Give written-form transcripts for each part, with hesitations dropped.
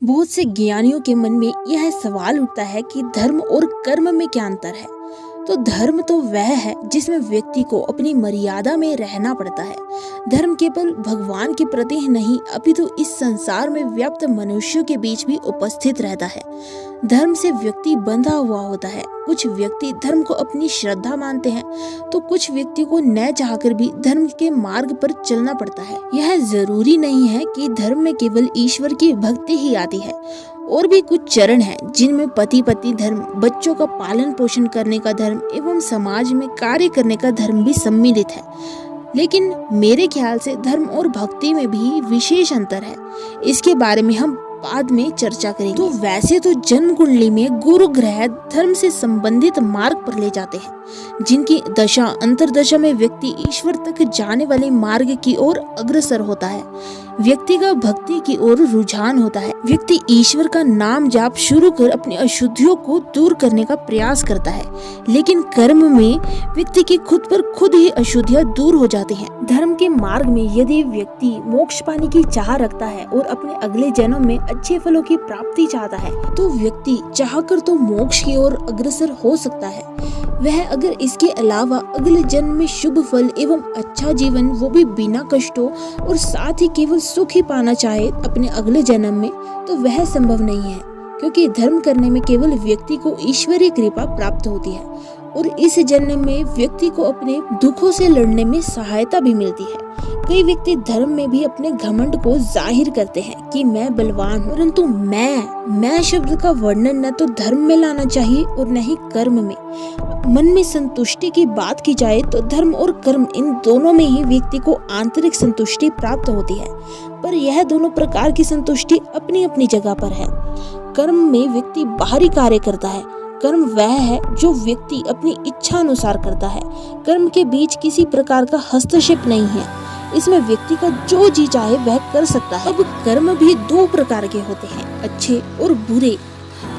बहुत से ज्ञानियों के मन में यह सवाल उठता है कि धर्म और कर्म में क्या अंतर है। तो धर्म तो वह है जिसमें व्यक्ति को अपनी मर्यादा में रहना पड़ता है। धर्म केवल भगवान के प्रति ही नहीं अपितु इस संसार में व्याप्त मनुष्यों के बीच भी उपस्थित रहता है। धर्म से व्यक्ति बंधा हुआ होता है। कुछ व्यक्ति धर्म को अपनी श्रद्धा मानते हैं तो कुछ व्यक्ति को न चाहकर भी धर्म के मार्ग पर चलना पड़ता है। यह जरूरी नहीं है कि धर्म में केवल ईश्वर की भक्ति ही आती है, और भी कुछ चरण हैं जिनमें पति पत्नी धर्म, बच्चों का पालन पोषण करने का धर्म एवं समाज में कार्य करने का धर्म भी सम्मिलित है। लेकिन मेरे ख्याल से धर्म और भक्ति में भी विशेष अंतर है। इसके बारे में हम बाद में चर्चा करेंगे। तो वैसे तो जन्म कुंडली में गुरु ग्रह धर्म से संबंधित मार्ग पर ले जाते हैं, जिनकी दशा अंतरदशा में व्यक्ति ईश्वर तक जाने वाले मार्ग की ओर अग्रसर होता है। व्यक्ति का भक्ति की ओर रुझान होता है। व्यक्ति ईश्वर का नाम जाप शुरू कर अपनी अशुद्धियों को दूर करने का प्रयास करता है। लेकिन कर्म में व्यक्ति की खुद पर खुद ही अशुद्धियां दूर हो जाती हैं। धर्म के मार्ग में यदि व्यक्ति मोक्ष पाने की चाह रखता है और अपने अगले जन्म में अच्छे फलों की प्राप्ति चाहता है, तो व्यक्ति चाहकर तो मोक्ष की ओर अग्रसर हो सकता है। वह अगर इसके अलावा अगले जन्म में शुभ फल एवं अच्छा जीवन, वो भी बिना कष्टों और साथ ही केवल सुख ही पाना चाहे अपने अगले जन्म में, तो वह संभव नहीं है, क्योंकि धर्म करने में केवल व्यक्ति को ईश्वरीय कृपा प्राप्त होती है और इस जन्म में व्यक्ति को अपने दुखों से लड़ने में सहायता भी मिलती है। कई व्यक्ति धर्म में भी अपने घमंड को जाहिर करते हैं कि मैं बलवान हूँ, परंतु मैं शब्द का वर्णन न तो धर्म में लाना चाहिए और न ही कर्म में। मन में संतुष्टि की बात की जाए तो धर्म और कर्म, इन दोनों में ही व्यक्ति को आंतरिक संतुष्टि प्राप्त होती है, पर यह दोनों प्रकार की संतुष्टि अपनी अपनी जगह पर है। कर्म में व्यक्ति बाहरी कार्य करता है। कर्म वह है जो व्यक्ति अपनी इच्छा अनुसार करता है। कर्म के बीच किसी प्रकार का हस्तक्षेप नहीं है। इसमें व्यक्ति का जो जी चाहे वह कर सकता है। अब कर्म भी दो प्रकार के होते हैं, अच्छे और बुरे।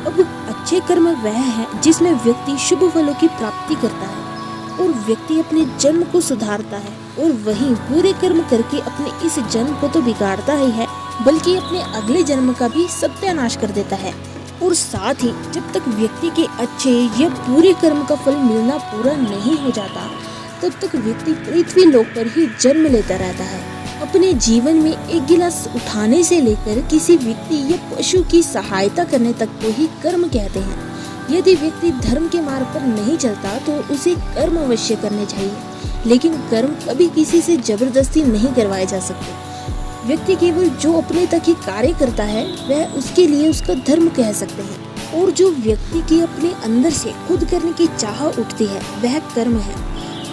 अब अच्छे कर्म वह है जिसमें व्यक्ति शुभ फलों की प्राप्ति करता है और व्यक्ति अपने जन्म को सुधारता है, और वहीं बुरे कर्म करके अपने इस जन्म को तो बिगाड़ता ही है, बल्कि अपने अगले जन्म का भी सत्यानाश कर देता है। और साथ ही जब तक व्यक्ति के अच्छे या बुरे कर्म का फल मिलना पूरा नहीं हो जाता, तब तक व्यक्ति पृथ्वी लोक पर ही जन्म लेता रहता है। अपने जीवन में एक गिलास उठाने से लेकर किसी व्यक्ति या पशु की सहायता करने तक को ही कर्म कहते हैं। यदि व्यक्ति धर्म के मार्ग पर नहीं चलता तो उसे कर्म अवश्य करने चाहिए, लेकिन कर्म कभी किसी से जबरदस्ती नहीं करवाए जा सकते। व्यक्ति केवल जो अपने तक ही कार्य करता है वह उसके लिए उसका धर्म कह सकते हैं, और जो व्यक्ति की अपने अंदर से खुद करने की चाह उठती है वह कर्म है।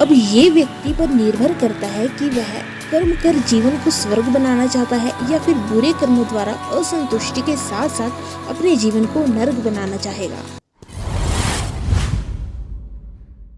अब ये व्यक्ति पर निर्भर करता है कि वह कर्म कर जीवन को स्वर्ग बनाना चाहता है या फिर बुरे कर्मों द्वारा असंतुष्टि के साथ साथ अपने जीवन को नरक बनाना चाहेगा।